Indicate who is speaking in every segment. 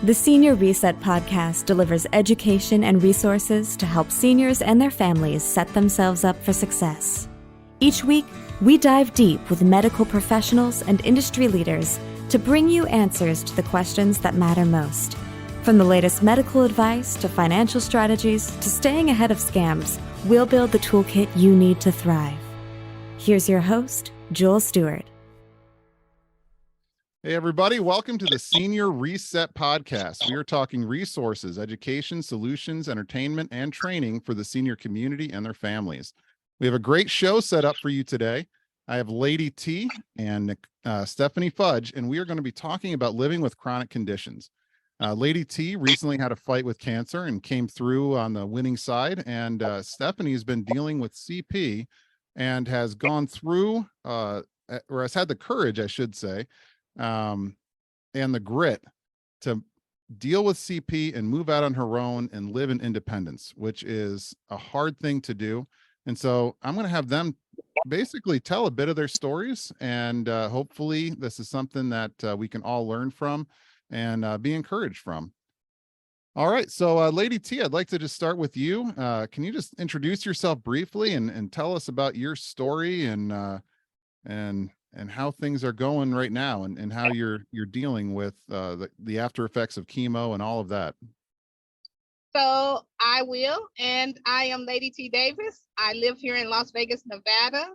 Speaker 1: The Senior Reset podcast delivers education and resources to help seniors and their families set themselves up for success. Each week, we dive deep with medical professionals and industry leaders to bring you answers to the questions that matter most. From the latest medical advice to financial strategies to staying ahead of scams, we'll build the toolkit you need to thrive. Here's your host, Joel Stewart.
Speaker 2: Hey, everybody. Welcome to the Senior Reset podcast. We are talking resources, education, solutions, entertainment, and training for the senior community and their families. We have a great show set up for you today. I have Lady T and Stephanie Fudge, and we are going to be talking about living with chronic conditions. Lady T recently had a fight with cancer and came through on the winning side, and Stephanie has been dealing with CP and has gone through, or has had the courage, I should say, and the grit to deal with CP and move out on her own and live in independence, which is a hard thing to do. And so I'm going to have them basically tell a bit of their stories, and hopefully this is something that we can all learn from and be encouraged from. All right, so Lady T, I'd like to just start with you. Can you just introduce yourself briefly and tell us about your story and how things are going right now, and how you're dealing with the after effects of chemo and all of that?
Speaker 3: So I will, and I am Lady T Davis. I live here in Las Vegas, Nevada,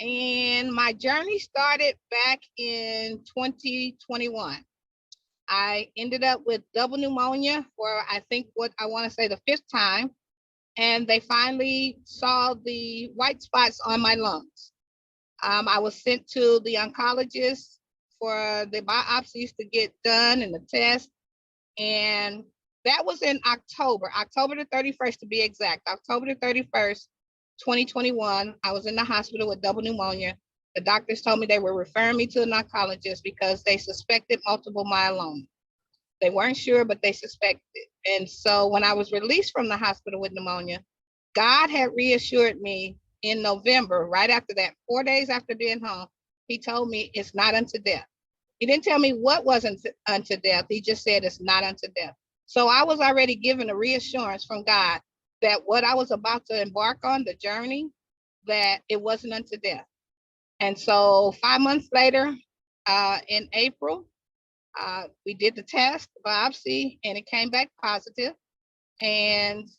Speaker 3: and my journey started back in 2021. I ended up with double pneumonia for, I think, what I want to say the fifth time, and they finally saw the white spots on my lungs. I was sent to the oncologist for the biopsies to get done and the test. And that was in October the 31st to be exact. October the 31st, 2021, I was in the hospital with double pneumonia. The doctors told me they were referring me to an oncologist because they suspected multiple myeloma. They weren't sure, but they suspected. And so when I was released from the hospital with pneumonia, God had reassured me in November, right after that, 4 days after being home. He told me it's not unto death. He didn't tell me what wasn't unto death. He just said it's not unto death. So I was already given a reassurance from God that what I was about to embark on, the journey, that it wasn't unto death. And so 5 months later, in April, we did the test, biopsy, and it came back positive. And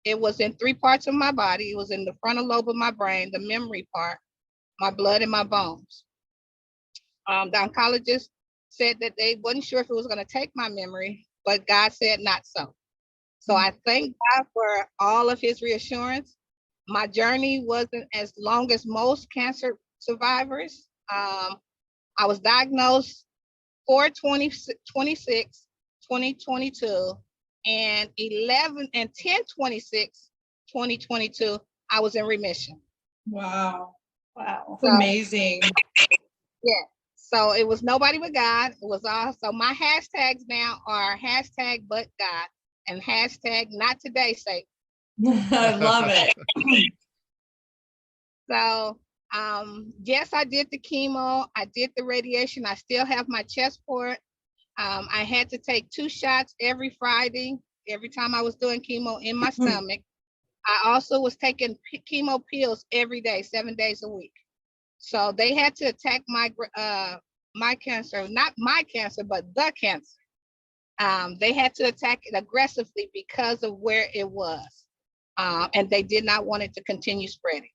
Speaker 3: it was in 3 parts of my body. It was in the frontal lobe of my brain, the memory part, my blood, and my bones. The oncologist said that they wasn't sure if it was going to take my memory, but God said not so. So I thank God for all of his reassurance. My journey wasn't as long as most cancer survivors. I was diagnosed 4/26/2022, and 10/26/2022, I was in remission.
Speaker 4: Wow. So, amazing.
Speaker 3: Yeah. So it was nobody but God. It was also my hashtags now are hashtag but God and hashtag not today Satan.
Speaker 4: I love it.
Speaker 3: So yes, I did the chemo. I did the radiation. I still have my chest port. I had to take 2 shots every Friday, every time I was doing chemo in my stomach. I also was taking chemo pills every day, 7 days a week. So they had to attack my cancer, not my cancer, but the cancer. They had to attack it aggressively because of where it was. And they did not want it to continue spreading.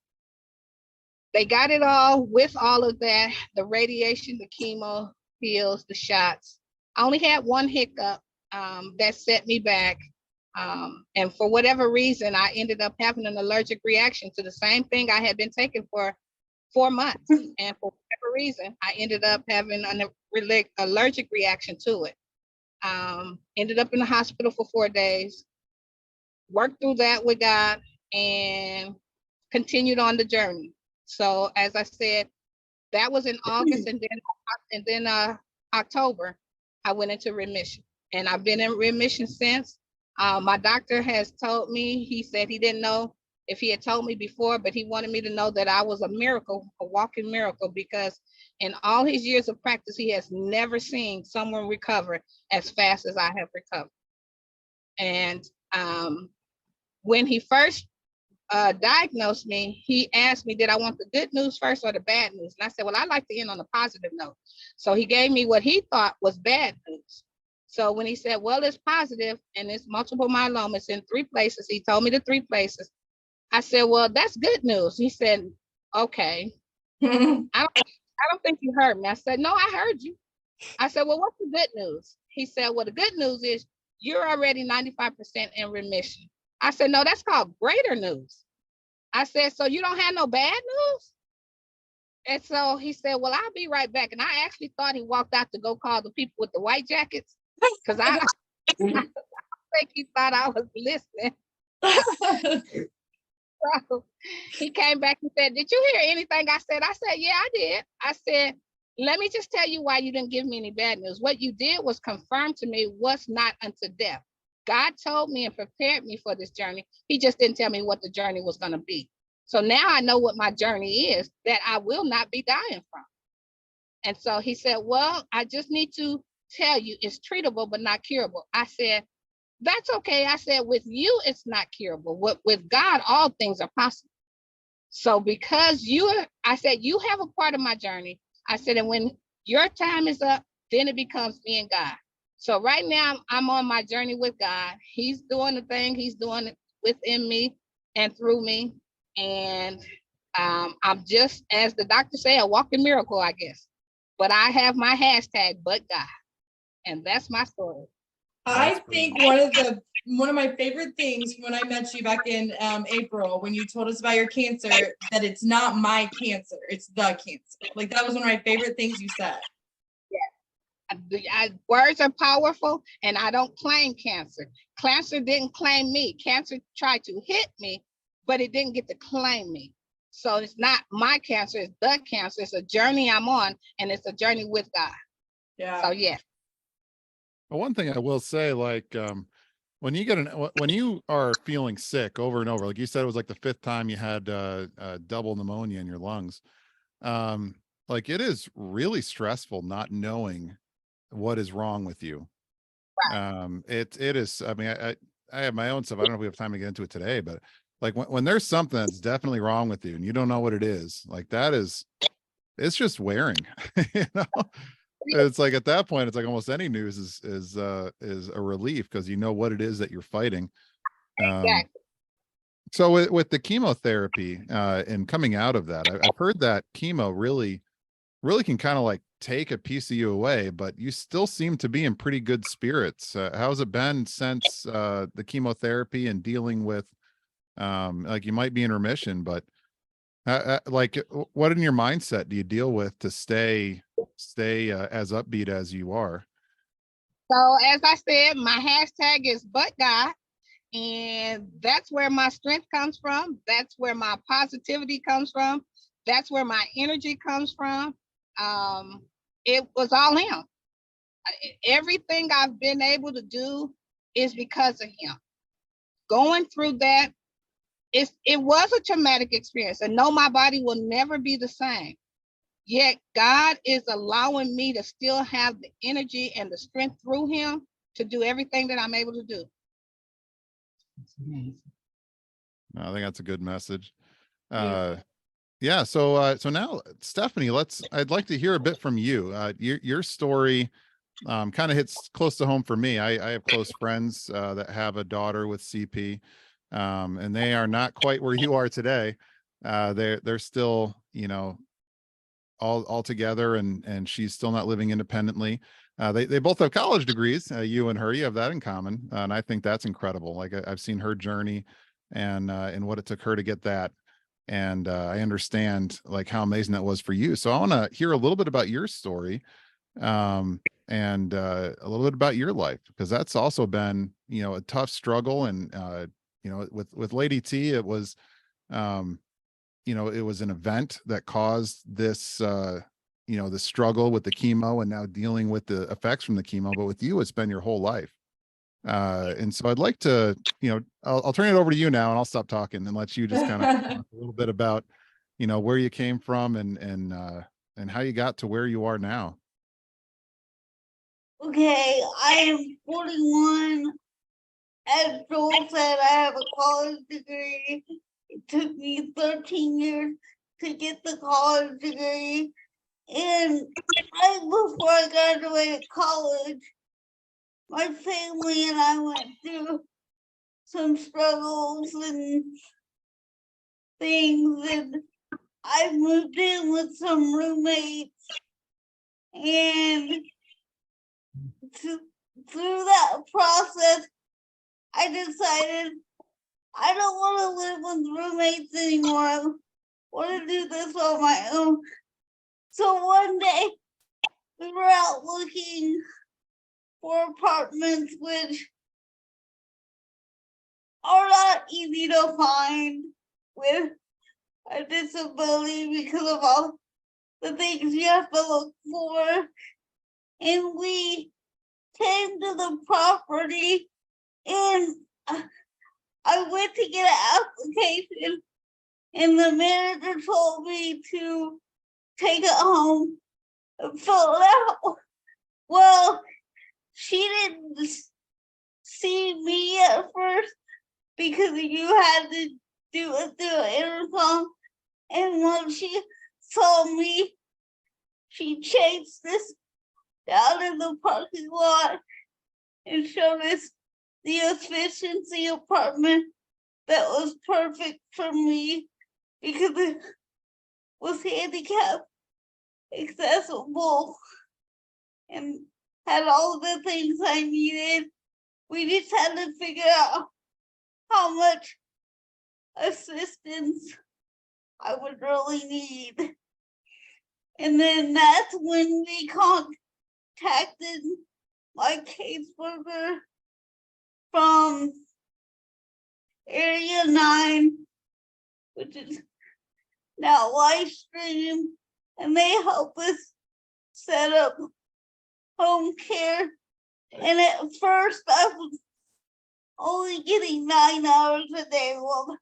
Speaker 3: They got it all with all of that, the radiation, the chemo pills, the shots. I only had one hiccup that set me back. And for whatever reason, I ended up having an allergic reaction to the same thing I had been taking for 4 months. And for whatever reason, I ended up having an allergic reaction to it. Ended up in the hospital for 4 days, worked through that with God, and continued on the journey. So as I said, that was in August, and then October, I went into remission, and I've been in remission since. My doctor has told me, he said he didn't know if he had told me before, but he wanted me to know that I was a miracle, a walking miracle, because in all his years of practice, he has never seen someone recover as fast as I have recovered. And when he first diagnosed me, he asked me, did I want the good news first or the bad news? And I said, well, I like to end on a positive note. So he gave me what he thought was bad news. So when he said, well, it's positive and it's multiple myeloma, it's in 3 places. He told me the 3 places. I said, well, that's good news. He said, okay. I don't think you heard me. I said, no, I heard you. I said, well, what's the good news? He said, well, the good news is you're already 95% in remission. I said, no, that's called greater news. I said, so you don't have no bad news? And so he said, well, I'll be right back. And I actually thought he walked out to go call the people with the white jackets, because I think he thought I was listening. So he came back and said, did you hear anything I said? I said, yeah, I did. I said, let me just tell you why you didn't give me any bad news. What you did was confirm to me what's not unto death. God told me and prepared me for this journey. He just didn't tell me what the journey was going to be. So now I know what my journey is, that I will not be dying from. And so he said, well, I just need to tell you it's treatable, but not curable. I said, that's okay. I said, with you, it's not curable. With God, all things are possible. So because I said, you have a part of my journey. I said, and when your time is up, then it becomes me and God. So right now I'm on my journey with God. He's doing the thing. He's doing it within me and through me. And I'm just, as the doctor said, a walking miracle, I guess. But I have my hashtag, but God. And that's my story.
Speaker 4: I think one of my favorite things when I met you back in April, when you told us about your cancer, that it's not my cancer, it's the cancer. Like, that was one of my favorite things you said.
Speaker 3: Yeah. Words are powerful, and I don't claim cancer. Cancer didn't claim me. Cancer tried to hit me, but it didn't get to claim me. So it's not my cancer, it's the cancer. It's a journey I'm on, and it's a journey with God.
Speaker 4: Yeah.
Speaker 3: So yeah.
Speaker 2: Well, one thing I will say, like, when you are feeling sick over and over, like you said, it was like the 5th time you had double pneumonia in your lungs. Like, it is really stressful not knowing what is wrong with you. It is. I mean, I have my own stuff. I don't know if we have time to get into it today, but like when there's something that's definitely wrong with you and you don't know what it is, like it's just wearing. You know. It's like at that point, it's like almost any news is a relief, because you know what it is that you're fighting.
Speaker 3: Exactly.
Speaker 2: So with the chemotherapy and coming out of that, I've heard that chemo really can kind of like take a piece of you away, but you still seem to be in pretty good spirits. How's it been since the chemotherapy and dealing with like you might be in remission, but like what in your mindset do you deal with to stay as upbeat as you are?
Speaker 3: So as I said, my hashtag is but God, and that's where my strength comes from. That's where my positivity comes from. That's where my energy comes from. It was all him. Everything I've been able to do is because of him. Going through that, it was a traumatic experience, and no, my body will never be the same. Yet God is allowing me to still have the energy and the strength through him to do everything that I'm able to do.
Speaker 2: I think that's a good message. Yeah. So now, Stephanie, I'd like to hear a bit from you. Your story kind of hits close to home for me. I have close friends that have a daughter with CP, and they are not quite where you are today. They're still, you know, all together, and she's still not living independently. They both have college degrees. You and her, you have that in common, and I think that's incredible. Like I've seen her journey and what it took her to get that. And I understand like how amazing that was for you. So I want to hear a little bit about your story, and a little bit about your life, because that's also been, you know, a tough struggle. And you know, with Lady T, it was, you know, it was an event that caused this, you know, the struggle with the chemo and now dealing with the effects from the chemo. But with you, it's been your whole life. And so I'd like to, I'll turn it over to you now, and I'll stop talking and let you just kind of talk a little bit about, where you came from and how you got to where you are now.
Speaker 5: Okay, I am 41. As Joel said, I have a college degree. It took me 13 years to get the college degree. And right before I graduated college, my family and I went through some struggles and things, and I moved in with some roommates, and through that process, I decided I don't want to live with roommates anymore. I want to do this on my own. So one day, we were out looking for apartments, which are not easy to find with a disability because of all the things you have to look for. And we came to the property, and I went to get an application, and the manager told me to take it home and fill it out. Well, she didn't see me at first because you had to do it through an intercom. And when she saw me, she chased us down in the parking lot and showed us the efficiency apartment that was perfect for me because it was handicap accessible and had all the things I needed. We just had to figure out how much assistance I would really need. And then that's when we contacted my caseworker from Area 9, which is now Livestream, and they help us set up home care. And at first I was only getting 9 hours a day. Well,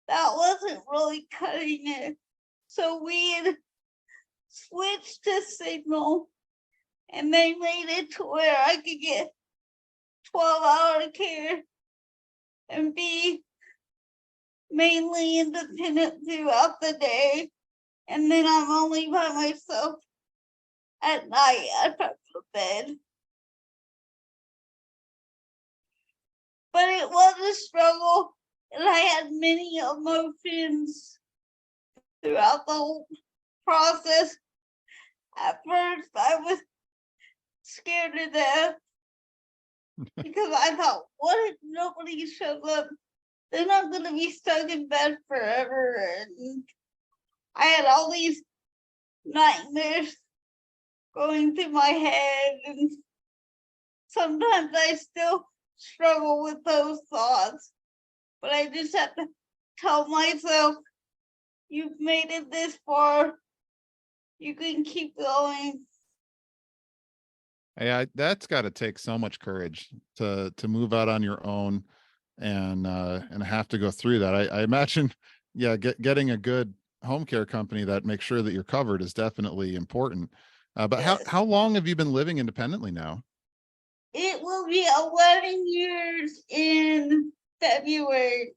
Speaker 5: that wasn't really cutting it. So we had switched to Signal, and they made it to where I could get 12-hour care and be mainly independent throughout the day. And then I'm only by myself at night after I go to bed. But it was a struggle, and I had many emotions throughout the whole process. At first, I was scared to death because I thought, what if nobody shows up? Then I'm going to be stuck in bed forever. And I had all these nightmares going through my head, and sometimes I still struggle with those thoughts, but I just have to tell myself, you've made it this far, you can keep going.
Speaker 2: Yeah, that's got to take so much courage to move out on your own and have to go through that. I imagine, yeah, getting a good home care company that makes sure that you're covered is definitely important. But
Speaker 5: Yes.
Speaker 2: how long have you been living independently now?
Speaker 5: It will be 11 years in February.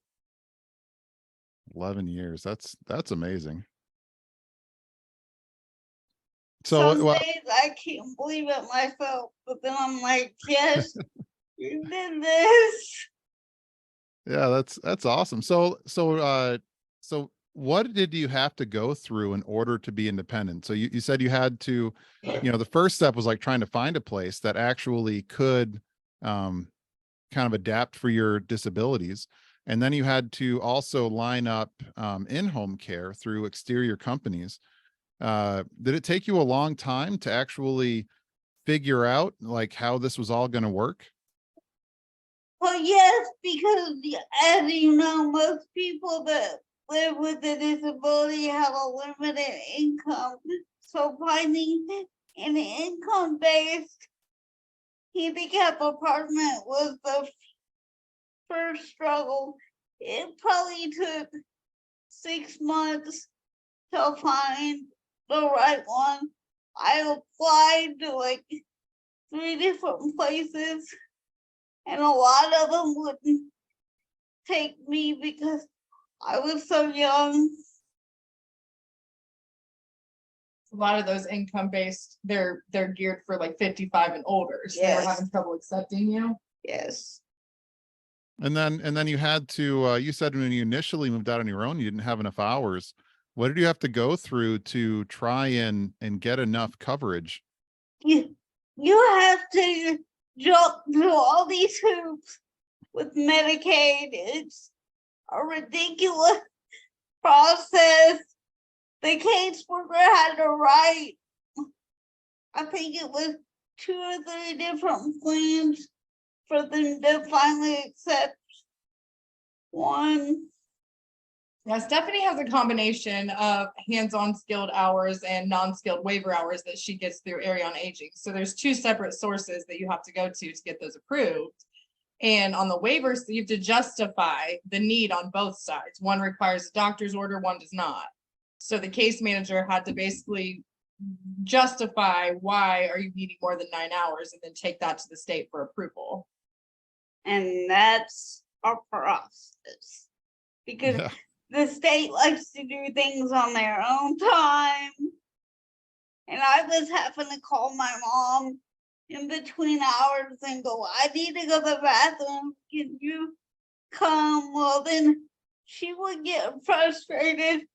Speaker 2: 11 years. That's amazing. So
Speaker 5: Some days I can't believe it myself, but then I'm like, yes, you did this.
Speaker 2: yeah, that's awesome. So what did you have to go through in order to be independent? So you said you had to, the first step was like trying to find a place that actually could kind of adapt for your disabilities. And then you had to also line up in-home care through exterior companies. Did it take you a long time to actually figure out like how this was all going to work?
Speaker 5: Well, yes, because as you know, most people that live with a disability have a limited income. So finding an income-based handicap apartment was the first struggle. It probably took 6 months to find the right one. I applied to like 3 different places, and a lot of them wouldn't take me because I was so young.
Speaker 4: A lot of those income-based, they're geared for like 55 and older, so they were
Speaker 5: Yes.
Speaker 4: having trouble accepting you.
Speaker 5: Yes.
Speaker 2: And then you had to, you said when you initially moved out on your own, you didn't have enough hours. What did you have to go through to try and get enough coverage?
Speaker 5: You have to jump through all these hoops with Medicaid. It's a ridiculous process. The caseworker had to write, I think it was 2 or 3 different plans for them to finally accept one.
Speaker 4: Yeah, Stephanie has a combination of hands-on skilled hours and non-skilled waiver hours that she gets through Area on Aging. So there's 2 separate sources that you have to go to get those approved. And on the waivers, you have to justify the need on both sides. One requires a doctor's order, one does not. So the case manager had to basically justify why are you needing more than 9 hours and then take that to the state for approval.
Speaker 5: And that's a process because
Speaker 2: Yeah.
Speaker 5: the state likes to do things on their own time. And I was having to call my mom in between hours and go, I need to go to the bathroom. Can you come? Well, then she would get frustrated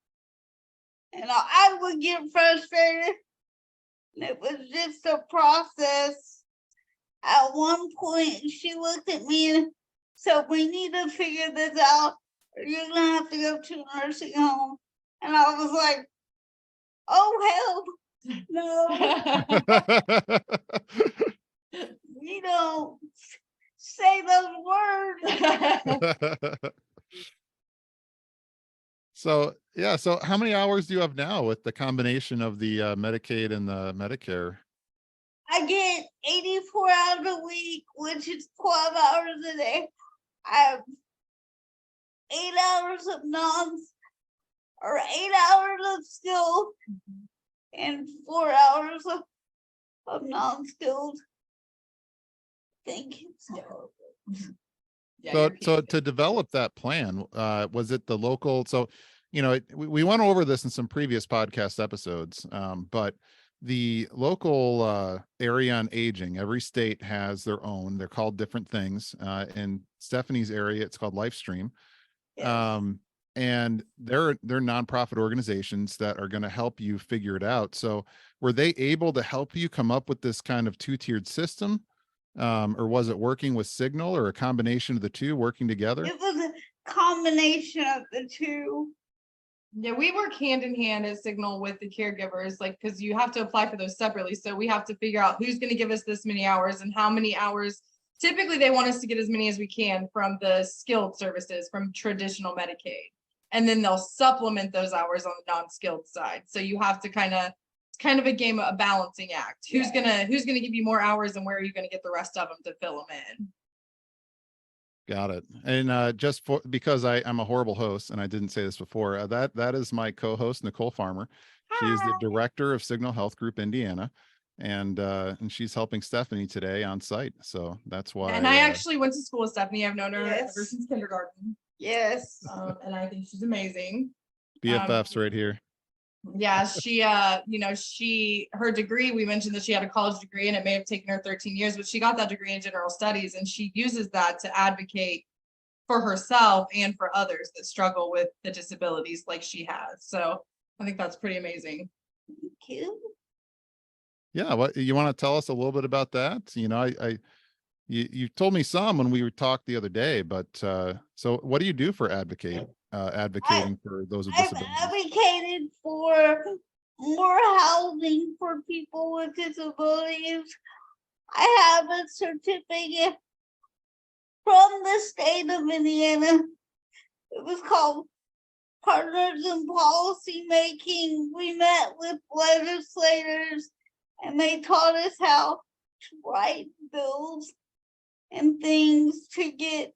Speaker 5: and I would get frustrated. And it was just a process. At one point, she looked at me and said, we need to figure this out, or you're going to have to go to a nursing home. And I was like, oh, hell, no, you don't say those words.
Speaker 2: So, yeah. So how many hours do you have now with the combination of the Medicaid and the Medicare?
Speaker 5: I get 84 hours a week, which is 12 hours a day. I have 8 hours of 8 hours of skilled and 4 hours of non-skilled. Thank you.
Speaker 4: Yeah,
Speaker 2: So to develop that plan, was it the local? So, we went over this in some previous podcast episodes, but the local area on aging, every state has their own. They're called different things. In Stephanie's area, it's called LifeStream.
Speaker 5: Yes.
Speaker 2: And they're nonprofit organizations that are going to help you figure it out. So were they able to help you come up with this kind of 2-tiered system? Or was it working with Signal or a combination of the two working together?
Speaker 5: It was a combination of the two.
Speaker 4: Yeah, we work hand in hand at Signal with the caregivers, like, because you have to apply for those separately. So we have to figure out who's going to give us this many hours and how many hours. Typically, they want us to get as many as we can from the skilled services, from traditional Medicaid. And then they'll supplement those hours on the non-skilled side. So you have to it's kind of a game, a balancing act. Who's gonna give you more hours and where are you gonna get the rest of them to fill them in?
Speaker 2: Got it. And just because I'm a horrible host and I didn't say this before, that is my co-host, Nicole Farmer. She is the director of Signal Health Group Indiana, and she's helping Stephanie today on site. So that's why.
Speaker 4: And I actually went to school with Stephanie. I've known her
Speaker 5: Yes.
Speaker 4: ever since kindergarten.
Speaker 5: Yes.
Speaker 4: And I think she's amazing.
Speaker 2: BFFs right here.
Speaker 4: Yeah, she her degree, we mentioned that she had a college degree and it may have taken her 13 years, but she got that degree in general studies and she uses that to advocate for herself and for others that struggle with the disabilities like she has. So I think that's pretty amazing.
Speaker 5: Thank you.
Speaker 2: Yeah, what you want to tell us a little bit about that? You told me some when we talked the other day, but so what do you do for advocating for those with
Speaker 5: I've
Speaker 2: disabilities?
Speaker 5: advocated for more housing for people with disabilities. I have a certificate from the state of Indiana. It was called Partners in Policy Making. We met with legislators and they taught us how to write bills and things to get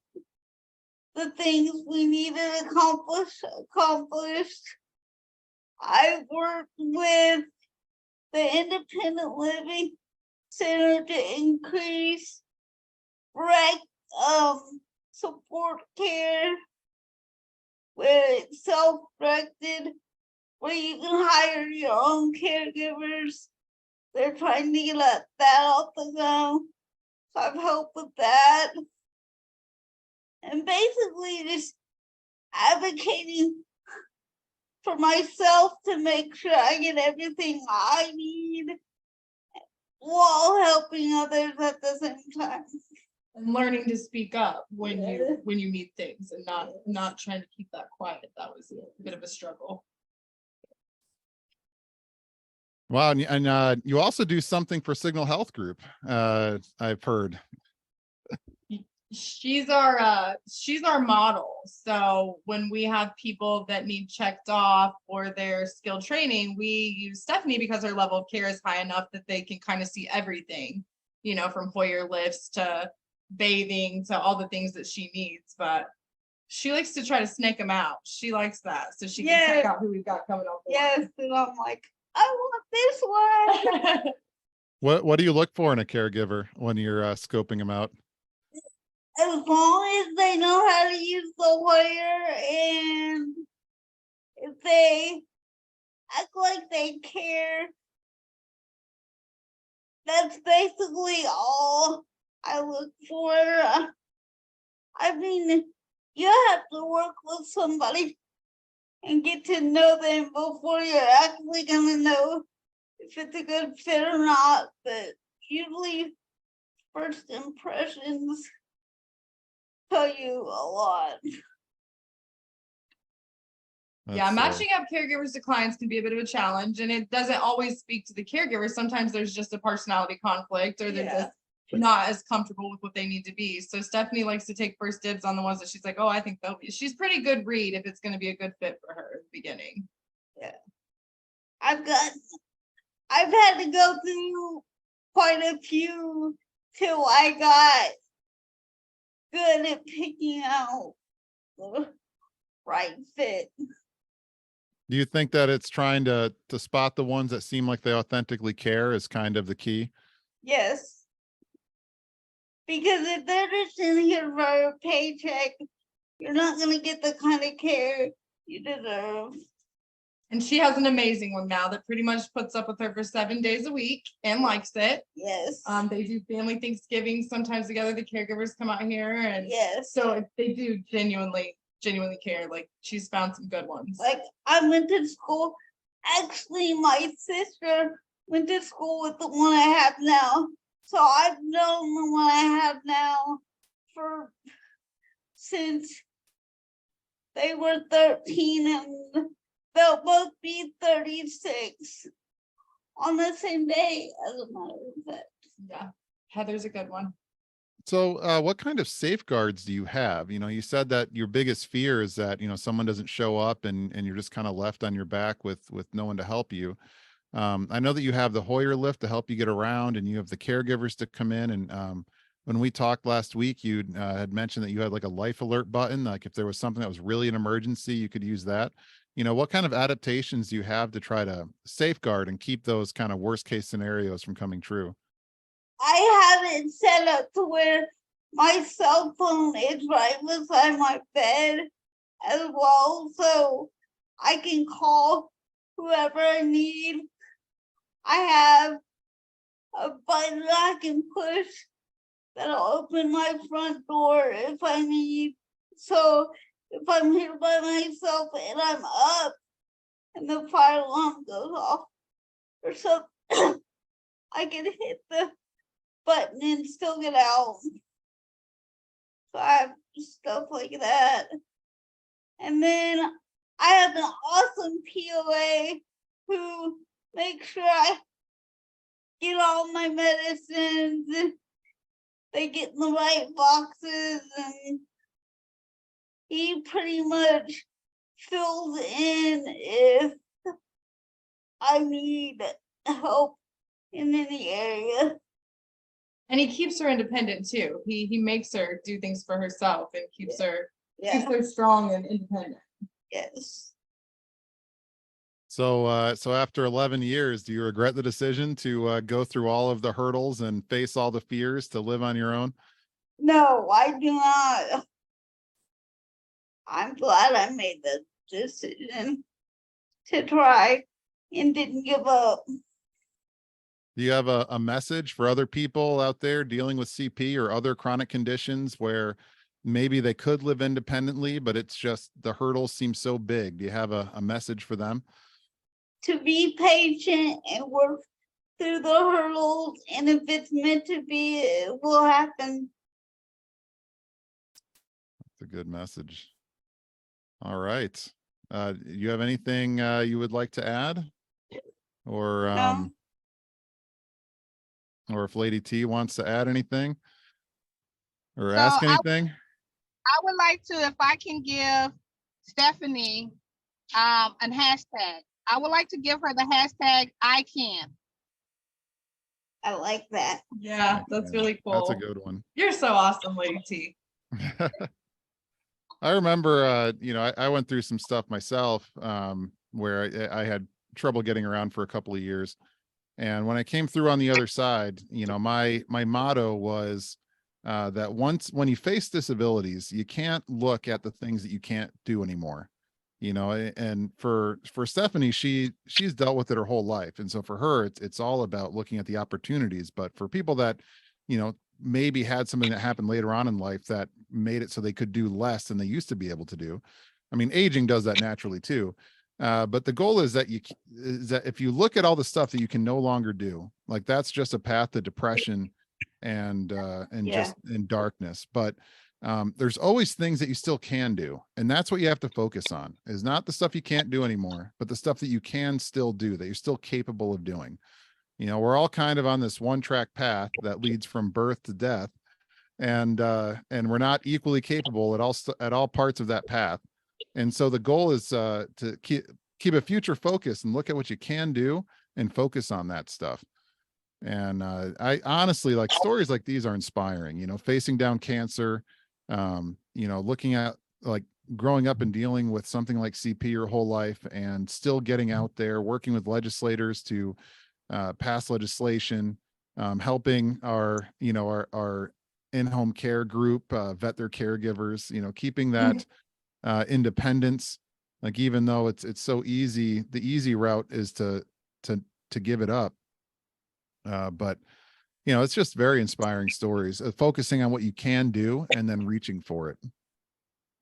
Speaker 5: the things we needed accomplished. I worked with the Independent Living Center to increase support care, where it's self-directed, where you can hire your own caregivers. They're trying to get that off the ground. So I've helped with that. And basically just advocating for myself to make sure I get everything I need while helping others at the same time.
Speaker 4: And learning to speak up when you need things, and not trying to keep that quiet. That was a bit of a struggle.
Speaker 2: Wow, and you also do something for Signal Health Group. I've heard.
Speaker 4: She's our model. So when we have people that need checked off or their skill training, we use Stephanie because her level of care is high enough that they can kind of see everything, you know, from Hoyer lifts to bathing to all the things that she needs. But she likes to try to snake them out. She likes that, so she can check out who we've got coming up.
Speaker 5: Yes, and I'm like, I want this one.
Speaker 2: What do you look for in a caregiver when you're scoping them out?
Speaker 5: As long as they know how to use the Hoyer, and if they act like they care, that's basically all I look for. I mean, you have to work with somebody and get to know them before you're actually gonna know if it's a good fit or not. But usually first impressions tell you a lot.
Speaker 4: Yeah, matching up caregivers to clients can be a bit of a challenge, and it doesn't always speak to the caregiver. Sometimes there's just a personality conflict, or they're just not as comfortable with what they need to be. So Stephanie likes to take first dibs on the ones that she's like, oh, I think they'll be. She's pretty good read if it's going to be a good fit for her at the beginning.
Speaker 5: Yeah, I've had to go through quite a few till I got good at picking out the right fit.
Speaker 2: Do you think that it's trying to spot the ones that seem like they authentically care is kind of the key?
Speaker 5: Yes. Because if they're just in here for a paycheck, you're not going to get the kind of care you deserve.
Speaker 4: And she has an amazing one now that pretty much puts up with her for 7 days a week and likes it.
Speaker 5: Yes.
Speaker 4: They do family Thanksgiving sometimes together. The caregivers come out here, and
Speaker 5: yes.
Speaker 4: So if they do genuinely care. Like, she's found some good ones.
Speaker 5: Like, I went to school. Actually, my sister went to school with the one I have now. So I've known the one I have now since they were 13, and they'll both be 36 on the same day, as a matter of fact.
Speaker 4: Yeah, Heather's a good one.
Speaker 2: So what kind of safeguards do you have? You know, you said that your biggest fear is that, you know, someone doesn't show up and you're just kind of left on your back with no one to help you. I know that you have the Hoyer lift to help you get around, and you have the caregivers to come in. And when we talked last week, you had mentioned that you had like a life alert button. Like if there was something that was really an emergency, you could use that. You know, what kind of adaptations do you have to try to safeguard and keep those kind of worst case scenarios from coming true?
Speaker 5: I have it set up to where my cell phone is right beside my bed as well, so I can call whoever I need. I have a button I can push that'll open my front door if I need. So if I'm here by myself and I'm up and the fire alarm goes off or something, I can hit the button and still get out. So I have stuff like that. And then I have an awesome POA who makes sure I get all my medicines, they get in the right boxes, and he pretty much fills in if I need help in any area.
Speaker 4: And he keeps her independent too. He makes her do things for herself and keeps her strong and independent.
Speaker 5: Yes.
Speaker 2: So after 11 years, do you regret the decision to go through all of the hurdles and face all the fears to live on your own?
Speaker 5: No, I do not. I'm glad I made the decision to try and didn't give up.
Speaker 2: Do you have a message for other people out there dealing with CP or other chronic conditions where maybe they could live independently, but it's just the hurdles seem so big? Do you have a message for them?
Speaker 5: To be patient and work through the hurdles, and if it's meant to be, it will happen.
Speaker 2: That's a good message. All right. You have anything you would like to add? Or
Speaker 5: No.
Speaker 2: or if Lady T wants to add anything or
Speaker 3: So
Speaker 2: ask anything?
Speaker 3: I would like to, if I can give Stephanie a hashtag. I would like to give her the hashtag I can.
Speaker 5: I like that.
Speaker 4: Yeah, that's really cool.
Speaker 2: That's a good one.
Speaker 4: You're so awesome, Lady T.
Speaker 2: I remember, I went through some stuff myself where I had trouble getting around for a couple of years. And when I came through on the other side, my motto was that when you face disabilities, you can't look at the things that you can't do anymore. And for Stephanie, she's dealt with it her whole life. And so for her, it's all about looking at the opportunities. But for people that, maybe had something that happened later on in life that made it so they could do less than they used to be able to do. I mean, aging does that naturally too. But the goal is that if you look at all the stuff that you can no longer do, like that's just a path to depression and just in darkness. But there's always things that you still can do. And that's what you have to focus on, is not the stuff you can't do anymore, but the stuff that you can still do, that you're still capable of doing. We're all kind of on this one-track path that leads from birth to death. And we're not equally capable at all parts of that path. And so the goal is to keep a future focus and look at what you can do and focus on that stuff. And I honestly, like, stories like these are inspiring, facing down cancer, looking at, like, growing up and dealing with something like CP your whole life and still getting out there, working with legislators to pass legislation, helping our in-home care group vet their caregivers, keeping that independence. Like, even though it's so easy, the easy route is to give it up. But it's just very inspiring stories, focusing on what you can do and then reaching for it.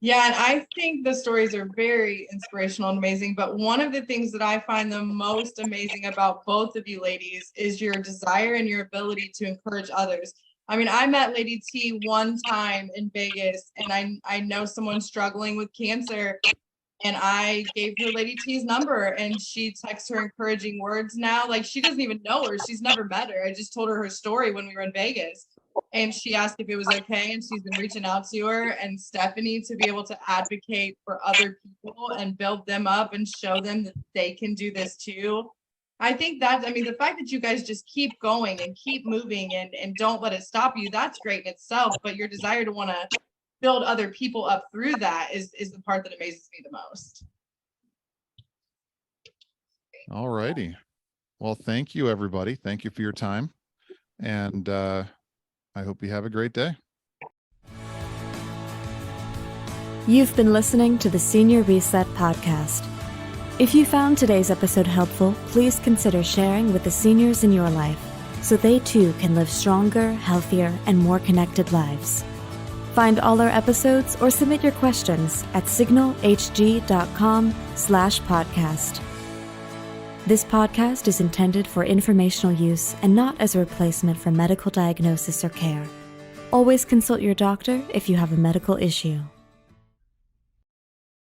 Speaker 4: Yeah, and I think the stories are very inspirational and amazing. But one of the things that I find the most amazing about both of you ladies is your desire and your ability to encourage others. I mean, I met Lady T one time in Vegas, and I know someone struggling with cancer, and I gave her Lady T's number, and she texts her encouraging words now. Like, she doesn't even know her. She's never met her. I just told her story when we were in Vegas. And she asked if it was okay, and she's been reaching out to her. And Stephanie, to be able to advocate for other people and build them up and show them that they can do this too. I think the fact that you guys just keep going and keep moving and don't let it stop you, that's great in itself. But your desire to want to build other people up through that is the part that amazes me the most.
Speaker 2: All righty. Well, thank you, everybody. Thank you for your time. And I hope you have a great day.
Speaker 1: You've been listening to the Senior Reset podcast. If you found today's episode helpful, please consider sharing with the seniors in your life so they too can live stronger, healthier, and more connected lives. Find all our episodes or submit your questions at signalhg.com/podcast. This podcast is intended for informational use and not as a replacement for medical diagnosis or care. Always consult your doctor if you have a medical issue.